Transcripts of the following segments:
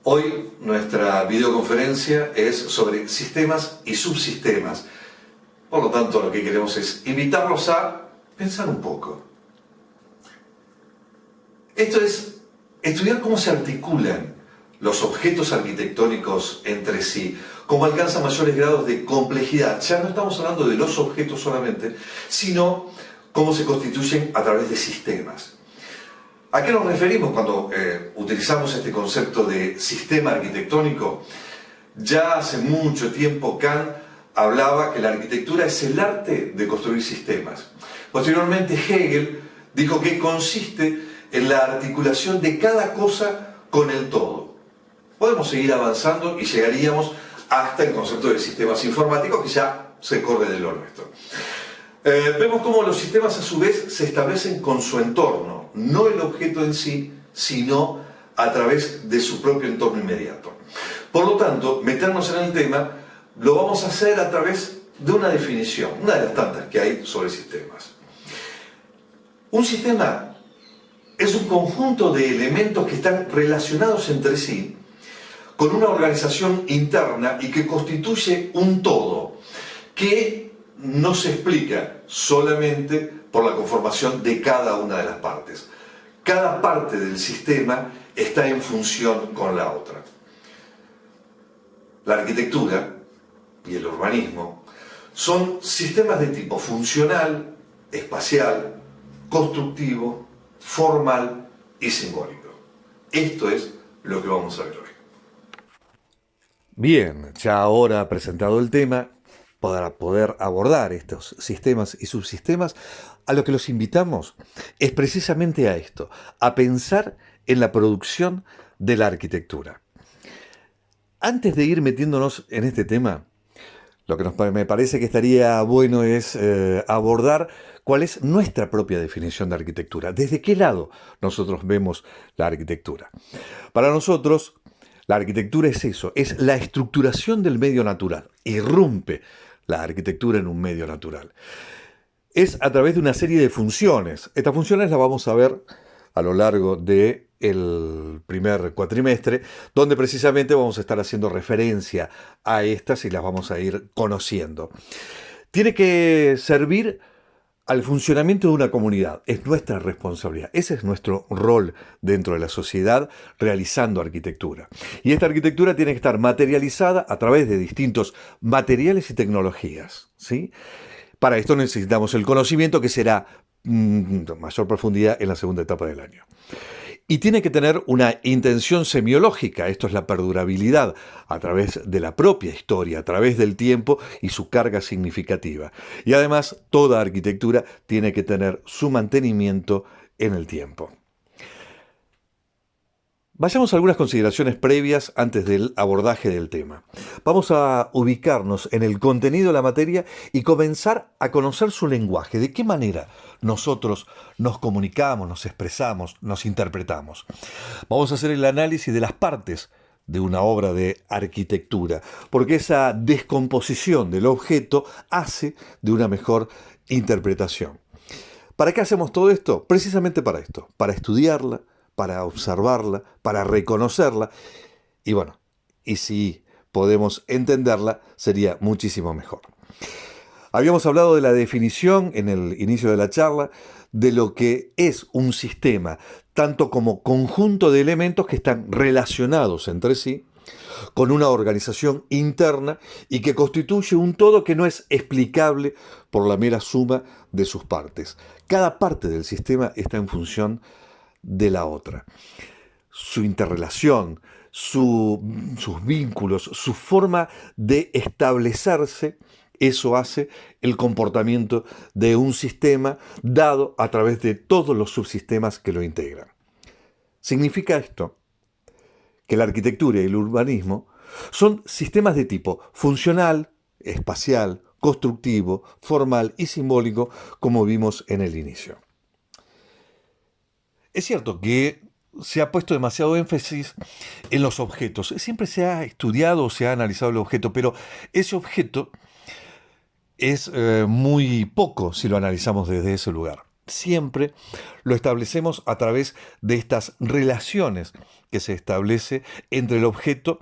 Hoy nuestra videoconferencia es sobre sistemas y subsistemas. Por lo tanto, lo que queremos es invitarlos a pensar un poco. Esto es estudiar cómo se articulan los objetos arquitectónicos entre sí, cómo alcanzan mayores grados de complejidad. Ya no estamos hablando de los objetos solamente, sino cómo se constituyen a través de sistemas. ¿A qué nos referimos cuando utilizamos este concepto de sistema arquitectónico? Ya hace mucho tiempo Kant hablaba que la arquitectura es el arte de construir sistemas. Posteriormente Hegel dijo que consiste en la articulación de cada cosa con el todo. Podemos seguir avanzando y llegaríamos hasta el concepto de sistemas informáticos, que ya se corre de lo nuestro. Vemos cómo los sistemas a su vez se establecen con su entorno, no el objeto en sí, sino a través de su propio entorno inmediato. Por lo tanto, meternos en el tema lo vamos a hacer a través de una definición, una de las tantas que hay sobre sistemas. Un sistema es un conjunto de elementos que están relacionados entre sí con una organización interna y que constituye un todo que no se explica solamente por la conformación de cada una de las partes. Cada parte del sistema está en función con la otra. La arquitectura y el urbanismo son sistemas de tipo funcional, espacial, constructivo, formal y simbólico. Esto es lo que vamos a ver hoy. Bien, ya ahora presentado el tema, para poder abordar estos sistemas y subsistemas, a lo que los invitamos es precisamente a esto, a pensar en la producción de la arquitectura. Antes de ir metiéndonos en este tema, lo que me parece que estaría bueno es abordar cuál es nuestra propia definición de arquitectura, desde qué lado nosotros vemos la arquitectura. Para nosotros, la arquitectura es eso, es la estructuración del medio natural, irrumpe la arquitectura en un medio natural. Es a través de una serie de funciones. Estas funciones las vamos a ver a lo largo del primer cuatrimestre, donde precisamente vamos a estar haciendo referencia a estas y las vamos a ir conociendo. Tiene que servir al funcionamiento de una comunidad. Es nuestra responsabilidad. Ese es nuestro rol dentro de la sociedad realizando arquitectura. Y esta arquitectura tiene que estar materializada a través de distintos materiales y tecnologías, ¿sí? Para esto necesitamos el conocimiento, que será de mayor profundidad en la segunda etapa del año. Y tiene que tener una intención semiológica, esto es la perdurabilidad, a través de la propia historia, a través del tiempo y su carga significativa. Y además, toda arquitectura tiene que tener su mantenimiento en el tiempo. Vayamos a algunas consideraciones previas antes del abordaje del tema. Vamos a ubicarnos en el contenido de la materia y comenzar a conocer su lenguaje. ¿De qué manera nosotros nos comunicamos, nos expresamos, nos interpretamos? Vamos a hacer el análisis de las partes de una obra de arquitectura, porque esa descomposición del objeto hace de una mejor interpretación. ¿Para qué hacemos todo esto? Precisamente para esto, para estudiarla, para observarla, para reconocerla, y bueno, y si podemos entenderla, sería muchísimo mejor. Habíamos hablado de la definición en el inicio de la charla de lo que es un sistema, tanto como conjunto de elementos que están relacionados entre sí, con una organización interna y que constituye un todo que no es explicable por la mera suma de sus partes. Cada parte del sistema está en función de la otra. Su interrelación, sus vínculos, su forma de establecerse, eso hace el comportamiento de un sistema dado a través de todos los subsistemas que lo integran. Significa esto que la arquitectura y el urbanismo son sistemas de tipo funcional, espacial, constructivo, formal y simbólico, como vimos en el inicio. Es cierto que se ha puesto demasiado énfasis en los objetos. Siempre se ha estudiado o se ha analizado el objeto, pero ese objeto es muy poco si lo analizamos desde ese lugar. siempre lo establecemos a través de estas relaciones que se establece entre el objeto,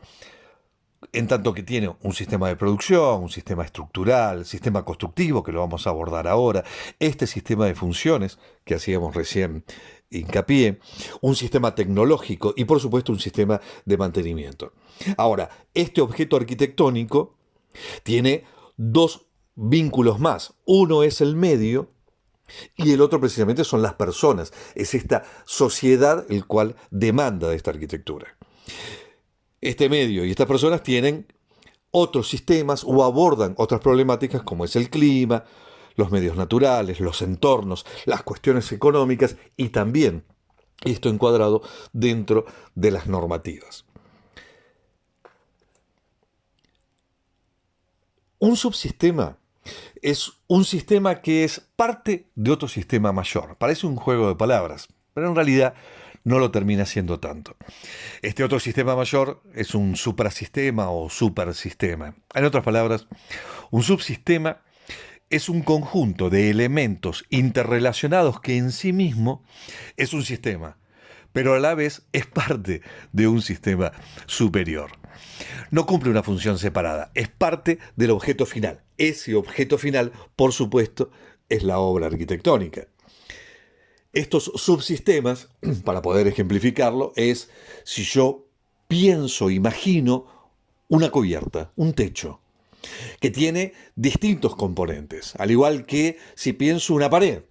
en tanto que tiene un sistema de producción, un sistema estructural, sistema constructivo, que lo vamos a abordar ahora, este sistema de funciones que hacíamos recién hincapié, un sistema tecnológico y por supuesto un sistema de mantenimiento. Ahora, este objeto arquitectónico tiene dos vínculos más. Uno es el medio y el otro precisamente son las personas. Es esta sociedad el cual demanda de esta arquitectura. Este medio y estas personas tienen otros sistemas o abordan otras problemáticas como es el clima, los medios naturales, los entornos, las cuestiones económicas y también esto encuadrado dentro de las normativas. Un subsistema es un sistema que es parte de otro sistema mayor. Parece un juego de palabras, pero en realidad no lo termina siendo tanto. Este otro sistema mayor es un suprasistema o supersistema. En otras palabras, un subsistema es un conjunto de elementos interrelacionados que en sí mismo es un sistema, pero a la vez es parte de un sistema superior. No cumple una función separada, es parte del objeto final. Ese objeto final, por supuesto, es la obra arquitectónica. Estos subsistemas, para poder ejemplificarlo, es si yo pienso, imagino una cubierta, un techo, que tiene distintos componentes, al igual que si pienso una pared,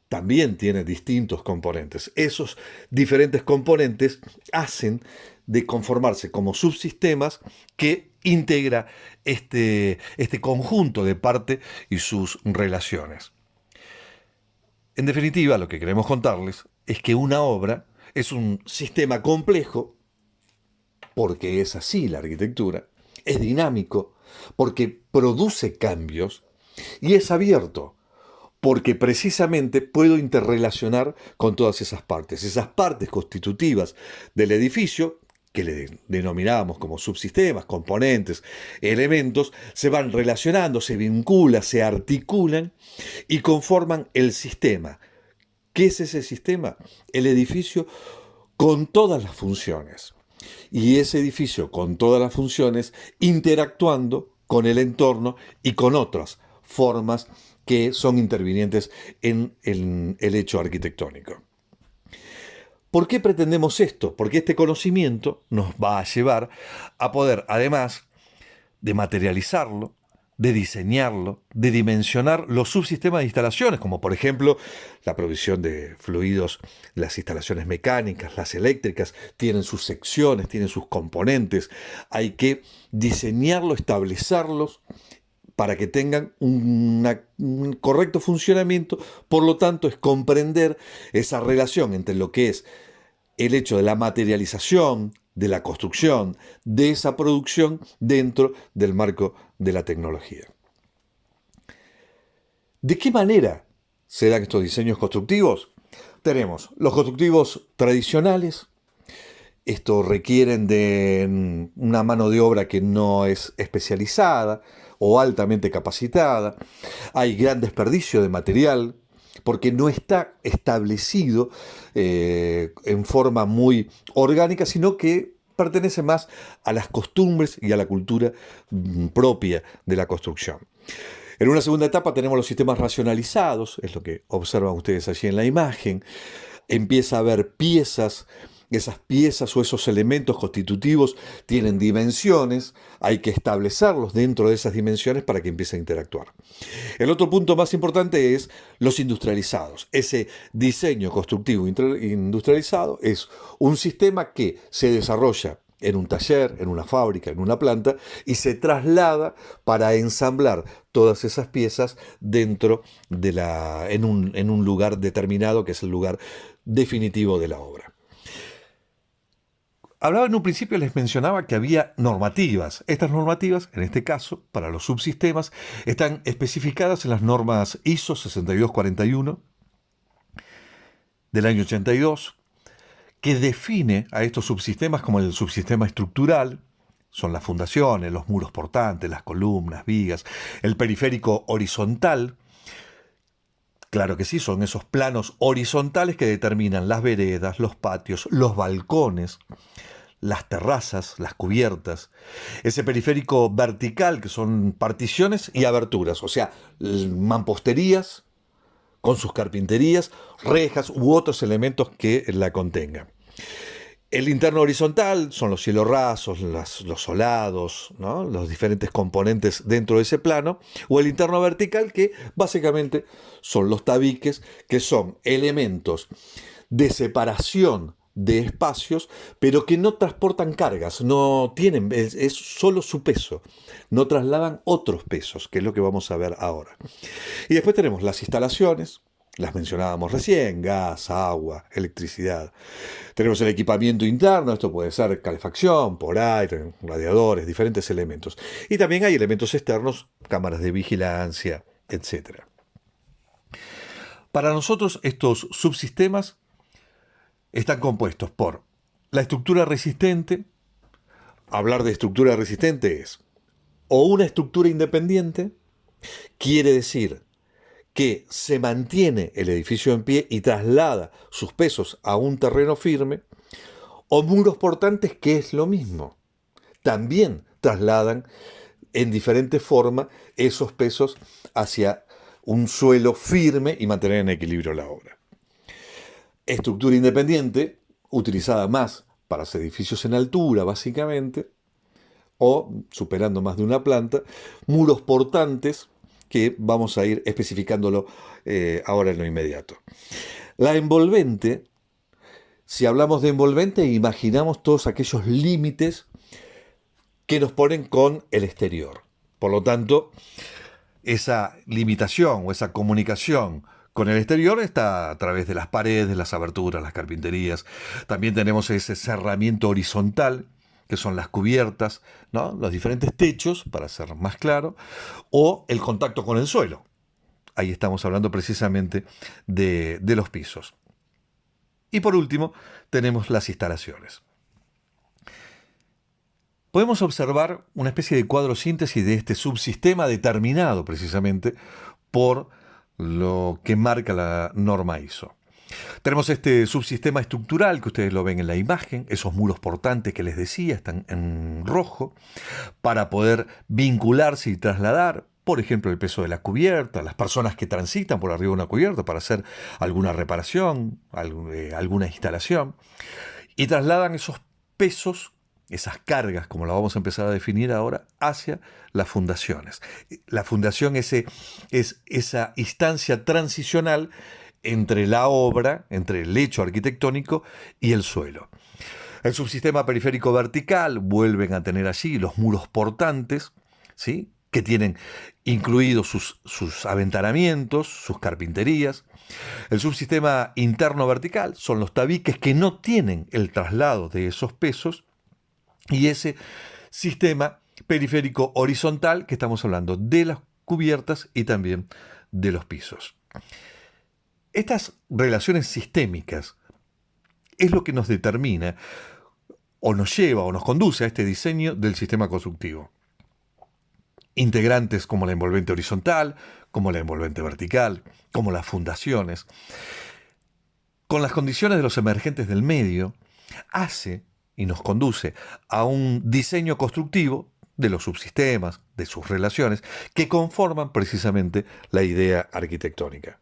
también tiene distintos componentes. Esos diferentes componentes hacen de conformarse como subsistemas que integra este conjunto de parte y sus relaciones. En definitiva, lo que queremos contarles es que una obra es un sistema complejo, porque es así la arquitectura, es dinámico, porque produce cambios, y es abierto, porque precisamente puedo interrelacionar con todas esas partes constitutivas del edificio, que le denominábamos como subsistemas, componentes, elementos, se van relacionando, se vinculan, se articulan y conforman el sistema. ¿Qué es ese sistema? El edificio con todas las funciones. Y ese edificio con todas las funciones interactuando con el entorno y con otras formas que son intervinientes en el hecho arquitectónico. ¿Por qué pretendemos esto? Porque este conocimiento nos va a llevar a poder, además de materializarlo, de diseñarlo, de dimensionar los subsistemas de instalaciones, como por ejemplo la provisión de fluidos, las instalaciones mecánicas, las eléctricas, tienen sus secciones, tienen sus componentes. Hay que diseñarlo, establecerlos para que tengan un correcto funcionamiento. Por lo tanto, es comprender esa relación entre lo que es el hecho de la materialización, de la construcción, de esa producción dentro del marco de la tecnología. ¿De qué manera se dan estos diseños constructivos? Tenemos los constructivos tradicionales. Esto requieren de una mano de obra que no es especializada o altamente capacitada. Hay gran desperdicio de material porque no está establecido en forma muy orgánica, sino que pertenece más a las costumbres y a la cultura propia de la construcción. En una segunda etapa tenemos los sistemas racionalizados, es lo que observan ustedes allí en la imagen. Empieza a haber piezas. Esas piezas o esos elementos constitutivos tienen dimensiones, hay que establecerlos dentro de esas dimensiones para que empiece a interactuar. El otro punto más importante es los industrializados. Ese diseño constructivo industrializado es un sistema que se desarrolla en un taller, en una fábrica, en una planta, y se traslada para ensamblar todas esas piezas dentro de en un lugar determinado, que es el lugar definitivo de la obra. Hablaba en un principio, les mencionaba que había normativas. Estas normativas, en este caso, para los subsistemas, están especificadas en las normas ISO 6241 del año 82, que define a estos subsistemas como el subsistema estructural. Son las fundaciones, los muros portantes, las columnas, vigas, el periférico horizontal, Claro que sí, son esos planos horizontales que determinan las veredas, los patios, los balcones, las terrazas, las cubiertas, ese periférico vertical que son particiones y aberturas, o sea, mamposterías con sus carpinterías, rejas u otros elementos que la contengan. El interno horizontal son los cielos rasos, los solados, ¿no? Los diferentes componentes dentro de ese plano, o el interno vertical, que básicamente son los tabiques, que son elementos de separación de espacios, pero que no transportan cargas, no tienen, es solo su peso, no trasladan otros pesos, que es lo que vamos a ver ahora. Y después tenemos las instalaciones, las mencionábamos recién, gas, agua, electricidad. Tenemos el equipamiento interno, esto puede ser calefacción, por aire, radiadores, diferentes elementos. Y también hay elementos externos, cámaras de vigilancia, etc. Para nosotros estos subsistemas están compuestos por la estructura resistente. Hablar de estructura resistente es o una estructura independiente, quiere decir que se mantiene el edificio en pie y traslada sus pesos a un terreno firme, o muros portantes, que es lo mismo. También trasladan en diferente forma esos pesos hacia un suelo firme y mantener en equilibrio la obra. Estructura independiente, utilizada más para los edificios en altura, básicamente, o superando más de una planta. Muros portantes, que vamos a ir especificándolo ahora en lo inmediato. La envolvente, si hablamos de envolvente, imaginamos todos aquellos límites que nos ponen con el exterior. Por lo tanto, esa limitación o esa comunicación con el exterior está a través de las paredes, las aberturas, las carpinterías. También tenemos ese cerramiento horizontal, que son las cubiertas, ¿no? Los diferentes techos, para ser más claro, o el contacto con el suelo. Ahí estamos hablando precisamente de los pisos. Y por último, tenemos las instalaciones. Podemos observar una especie de cuadro síntesis de este subsistema determinado precisamente por lo que marca la norma ISO. Tenemos este subsistema estructural que ustedes lo ven en la imagen, esos muros portantes que les decía están en rojo, para poder vincularse y trasladar, por ejemplo, el peso de la cubierta, las personas que transitan por arriba de una cubierta para hacer alguna reparación, alguna instalación, y trasladan esos pesos, esas cargas, como la vamos a empezar a definir ahora, hacia las fundaciones. La fundación es esa instancia transicional entre la obra, entre el hecho arquitectónico y el suelo. El subsistema periférico vertical vuelven a tener allí los muros portantes, ¿sí?, que tienen incluidos sus aventanamientos, sus carpinterías. El subsistema interno vertical son los tabiques que no tienen el traslado de esos pesos, y ese sistema periférico horizontal, que estamos hablando de las cubiertas y también de los pisos. Estas relaciones sistémicas es lo que nos determina o nos lleva o nos conduce a este diseño del sistema constructivo. Integrantes como la envolvente horizontal, como la envolvente vertical, como las fundaciones, con las condiciones de los emergentes del medio, hace y nos conduce a un diseño constructivo de los subsistemas, de sus relaciones, que conforman precisamente la idea arquitectónica.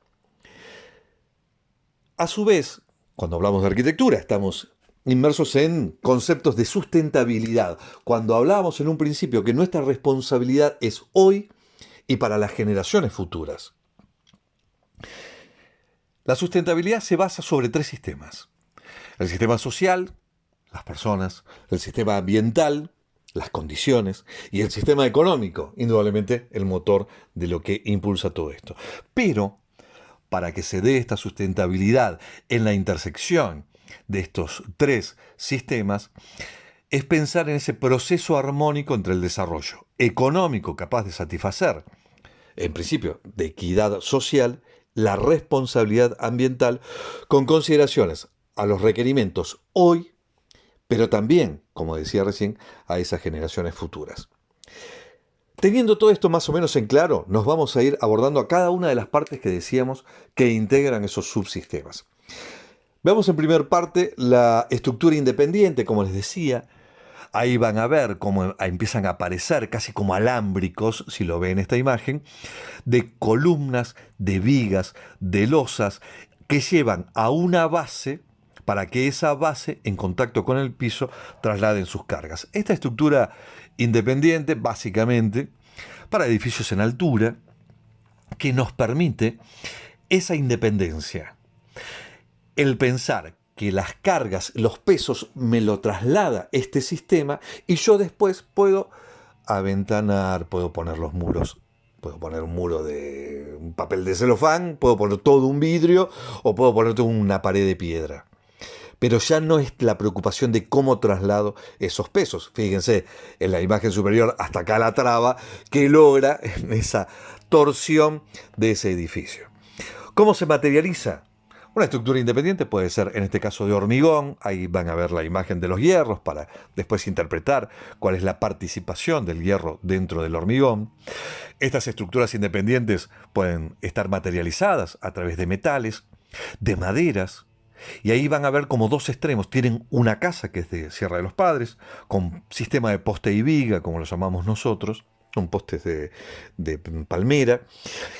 A su vez, cuando hablamos de arquitectura, estamos inmersos en conceptos de sustentabilidad. Cuando hablábamos en un principio que nuestra responsabilidad es hoy y para las generaciones futuras. La sustentabilidad se basa sobre 3 sistemas. El sistema social, las personas, el sistema ambiental, las condiciones, y el sistema económico, indudablemente el motor de lo que impulsa todo esto. Pero para que se dé esta sustentabilidad en la intersección de estos 3 sistemas, es pensar en ese proceso armónico entre el desarrollo económico capaz de satisfacer, en principio, de equidad social, la responsabilidad ambiental, con consideraciones a los requerimientos hoy, pero también, como decía recién, a esas generaciones futuras. Teniendo todo esto más o menos en claro, nos vamos a ir abordando a cada una de las partes que decíamos que integran esos subsistemas. Veamos en primer parte la estructura independiente, como les decía. Ahí van a ver cómo empiezan a aparecer casi como alámbricos, si lo ven en esta imagen, de columnas, de vigas, de losas que llevan a una base para que esa base, en contacto con el piso, trasladen sus cargas. Esta estructura independiente, básicamente, para edificios en altura, que nos permite esa independencia. El pensar que las cargas, los pesos, me lo traslada este sistema y yo después puedo aventanar, puedo poner los muros. Puedo poner un muro de un papel de celofán, puedo poner todo un vidrio o puedo poner toda una pared de piedra. Pero ya no es la preocupación de cómo traslado esos pesos. Fíjense en la imagen superior hasta acá la traba que logra en esa torsión de ese edificio. ¿Cómo se materializa? Una estructura independiente puede ser, en este caso, de hormigón. Ahí van a ver la imagen de los hierros para después interpretar cuál es la participación del hierro dentro del hormigón. Estas estructuras independientes pueden estar materializadas a través de metales, de maderas, y ahí van a ver como dos extremos. Tienen una casa que es de Sierra de los Padres, con sistema de poste y viga, como lo llamamos nosotros, un poste de palmera,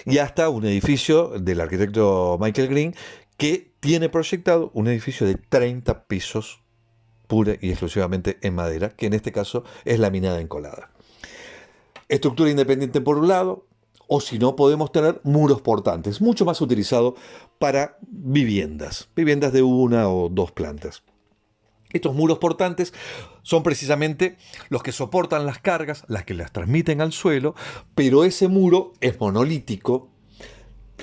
y hasta un edificio del arquitecto Michael Green, que tiene proyectado un edificio de 30 pisos, pura y exclusivamente en madera, que en este caso es laminada encolada. Estructura independiente por un lado, o si no podemos tener muros portantes, mucho más utilizado para viviendas de una o dos plantas. Estos muros portantes son precisamente los que soportan las cargas, las que las transmiten al suelo, pero ese muro es monolítico.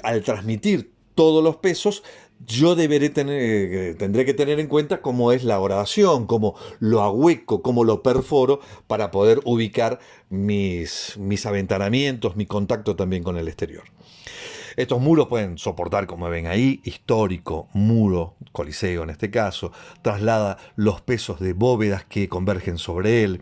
Al transmitir todos los pesos, yo tendré que tener en cuenta cómo es la gradación, cómo lo ahueco, cómo lo perforo para poder ubicar mis aventanamientos, mi contacto también con el exterior. Estos muros pueden soportar, como ven ahí, histórico, muro, coliseo en este caso, traslada los pesos de bóvedas que convergen sobre él,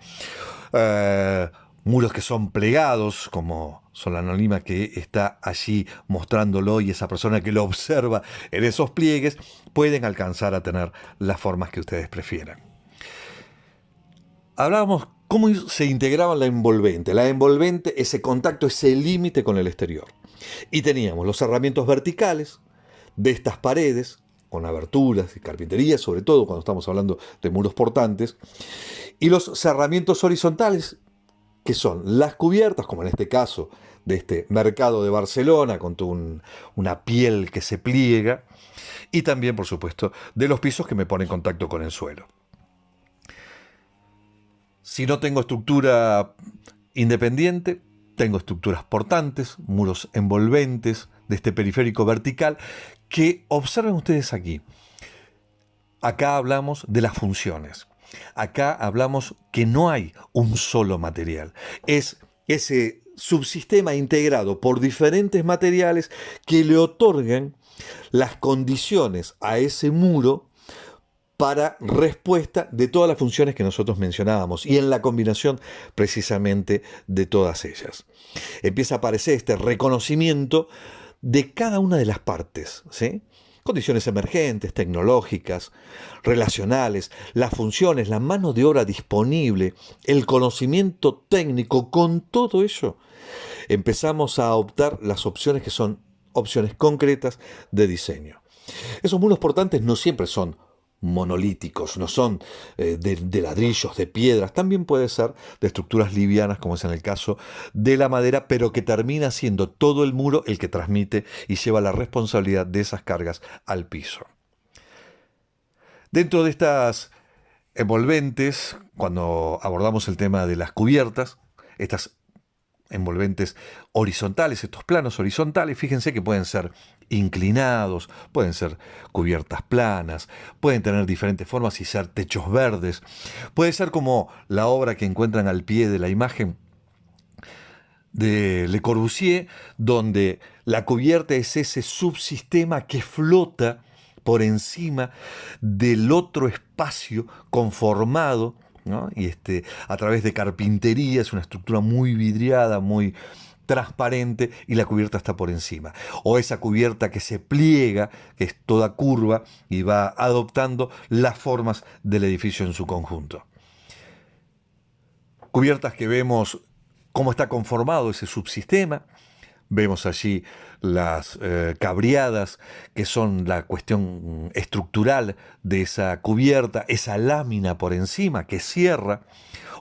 muros que son plegados, como Solanolima que está allí mostrándolo y esa persona que lo observa en esos pliegues, pueden alcanzar a tener las formas que ustedes prefieran. Hablábamos cómo se integraba la envolvente. La envolvente, ese contacto, ese límite con el exterior. Y teníamos los cerramientos verticales de estas paredes, con aberturas y carpintería, sobre todo cuando estamos hablando de muros portantes, y los cerramientos horizontales, que son las cubiertas, como en este caso de este mercado de Barcelona, con una piel que se pliega, y también, por supuesto, de los pisos que me ponen en contacto con el suelo. Si no tengo estructura independiente, tengo estructuras portantes, muros envolventes de este periférico vertical, que observen ustedes aquí. Acá hablamos de las funciones. Acá hablamos que no hay un solo material. Es ese subsistema integrado por diferentes materiales que le otorgan las condiciones a ese muro para respuesta de todas las funciones que nosotros mencionábamos y en la combinación precisamente de todas ellas. Empieza a aparecer este reconocimiento de cada una de las partes, ¿sí? Condiciones emergentes, tecnológicas, relacionales, las funciones, la mano de obra disponible, el conocimiento técnico. Con todo ello empezamos a optar las opciones que son opciones concretas de diseño. Esos muros portantes no siempre son monolíticos, no son de ladrillos, de piedras, también puede ser de estructuras livianas, como es en el caso de la madera, pero que termina siendo todo el muro el que transmite y lleva la responsabilidad de esas cargas al piso. Dentro de estas envolventes, cuando abordamos el tema de las cubiertas, estas envolventes horizontales, estos planos horizontales, fíjense que pueden ser inclinados, pueden ser cubiertas planas, pueden tener diferentes formas y ser techos verdes. Puede ser como la obra que encuentran al pie de la imagen de Le Corbusier, donde la cubierta es ese subsistema que flota por encima del otro espacio conformado ¿no? Y a través de carpintería, es una estructura muy vidriada, muy transparente, y la cubierta está por encima. O esa cubierta que se pliega, que es toda curva y va adoptando las formas del edificio en su conjunto. Cubiertas que vemos cómo está conformado ese subsistema. Vemos allí las cabriadas, que son la cuestión estructural de esa cubierta, esa lámina por encima que cierra,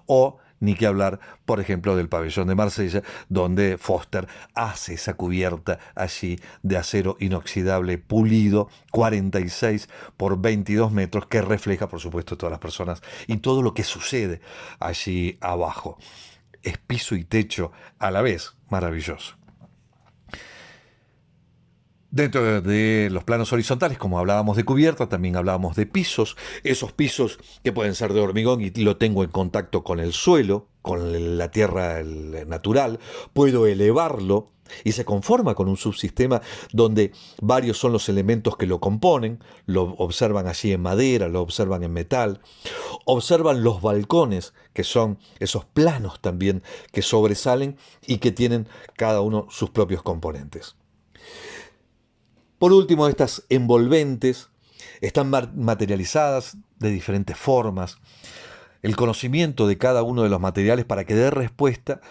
o ni que hablar, por ejemplo, del pabellón de Marsella, donde Foster hace esa cubierta allí de acero inoxidable pulido, 46 por 22 metros, que refleja, por supuesto, todas las personas y todo lo que sucede allí abajo. Es piso y techo a la vez, maravilloso. Dentro de los planos horizontales, como hablábamos de cubierta, también hablábamos de pisos. Esos pisos que pueden ser de hormigón y lo tengo en contacto con el suelo, con la tierra natural. Puedo elevarlo y se conforma con un subsistema donde varios son los elementos que lo componen. Lo observan allí en madera, lo observan en metal. Observan los balcones, que son esos planos también que sobresalen y que tienen cada uno sus propios componentes. Por último, estas envolventes están materializadas de diferentes formas. El conocimiento de cada uno de los materiales para que dé respuesta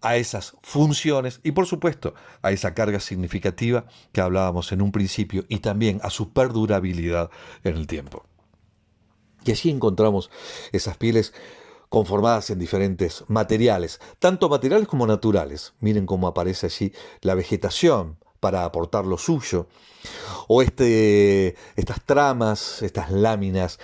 a esas funciones y, por supuesto, a esa carga significativa que hablábamos en un principio, y también a su perdurabilidad en el tiempo. Y allí encontramos esas pieles conformadas en diferentes materiales, tanto materiales como naturales. Miren cómo aparece allí la vegetación para aportar lo suyo, o estas tramas, estas láminas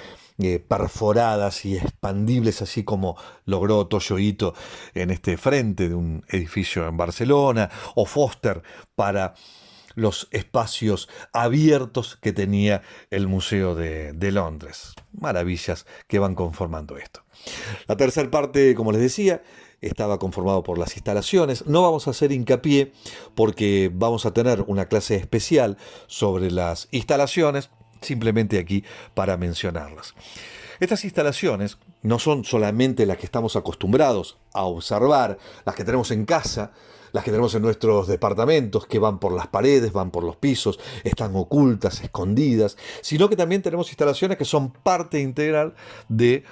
perforadas y expandibles, así como logró Toyo Ito en este frente de un edificio en Barcelona, o Foster para los espacios abiertos que tenía el Museo de Londres. Maravillas que van conformando esto. La tercera parte, como les decía, estaba conformado por las instalaciones. No vamos a hacer hincapié porque vamos a tener una clase especial sobre las instalaciones, simplemente aquí para mencionarlas. Estas instalaciones no son solamente las que estamos acostumbrados a observar, las que tenemos en casa, las que tenemos en nuestros departamentos, que van por las paredes, van por los pisos, están ocultas, escondidas, sino que también tenemos instalaciones que son parte integral de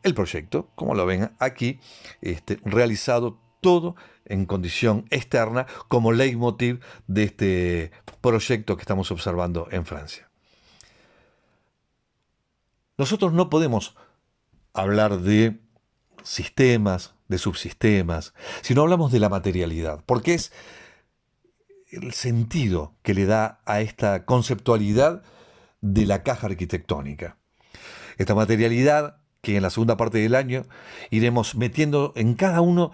el proyecto, como lo ven aquí, realizado todo en condición externa como leitmotiv de este proyecto que estamos observando en Francia. Nosotros no podemos hablar de sistemas, de subsistemas, sino hablamos de la materialidad, porque es el sentido que le da a esta conceptualidad de la caja arquitectónica. Esta materialidad que en la segunda parte del año iremos metiendo en cada uno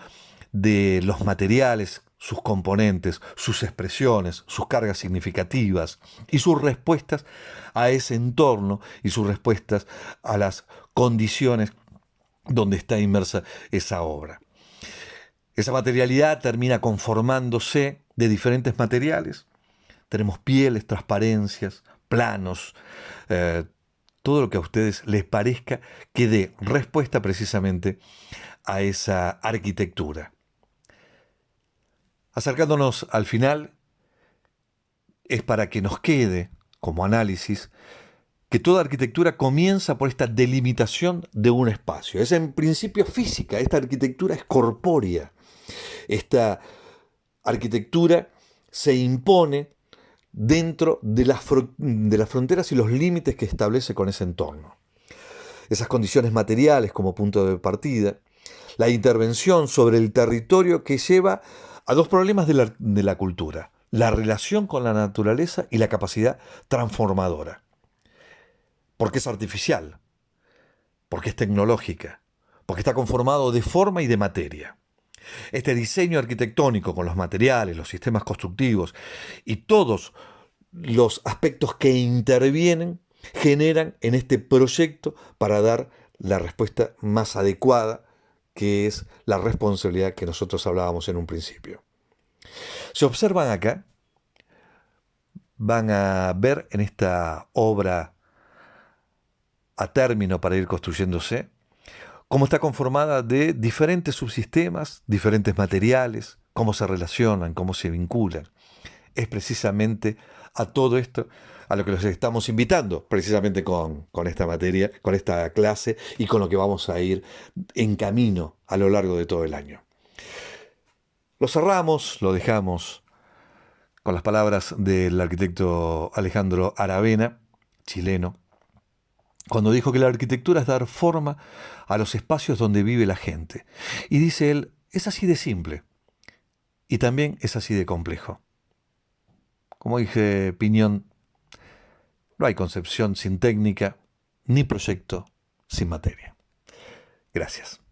de los materiales, sus componentes, sus expresiones, sus cargas significativas y sus respuestas a ese entorno y sus respuestas a las condiciones donde está inmersa esa obra. Esa materialidad termina conformándose de diferentes materiales. Tenemos pieles, transparencias, planos, todo lo que a ustedes les parezca que dé respuesta precisamente a esa arquitectura. Acercándonos al final, es para que nos quede como análisis que toda arquitectura comienza por esta delimitación de un espacio. Es en principio física, esta arquitectura es corpórea. Esta arquitectura se impone dentro de las fronteras y los límites que establece con ese entorno. Esas condiciones materiales como punto de partida, la intervención sobre el territorio que lleva a dos problemas de la cultura: la relación con la naturaleza y la capacidad transformadora. Porque es artificial, porque es tecnológica, porque está conformado de forma y de materia. Este diseño arquitectónico con los materiales, los sistemas constructivos y todos los aspectos que intervienen generan en este proyecto para dar la respuesta más adecuada, que es la responsabilidad que nosotros hablábamos en un principio. Se observan acá, van a ver en esta obra a término para ir construyéndose, cómo está conformada de diferentes subsistemas, diferentes materiales, cómo se relacionan, cómo se vinculan. Es precisamente a todo esto a lo que los estamos invitando, precisamente con esta materia, con esta clase y con lo que vamos a ir en camino a lo largo de todo el año. Lo cerramos, lo dejamos con las palabras del arquitecto Alejandro Aravena, chileno, cuando dijo que la arquitectura es dar forma a los espacios donde vive la gente. Y dice él, es así de simple y también es así de complejo. Como dije Piñón, no hay concepción sin técnica, ni proyecto sin materia. Gracias.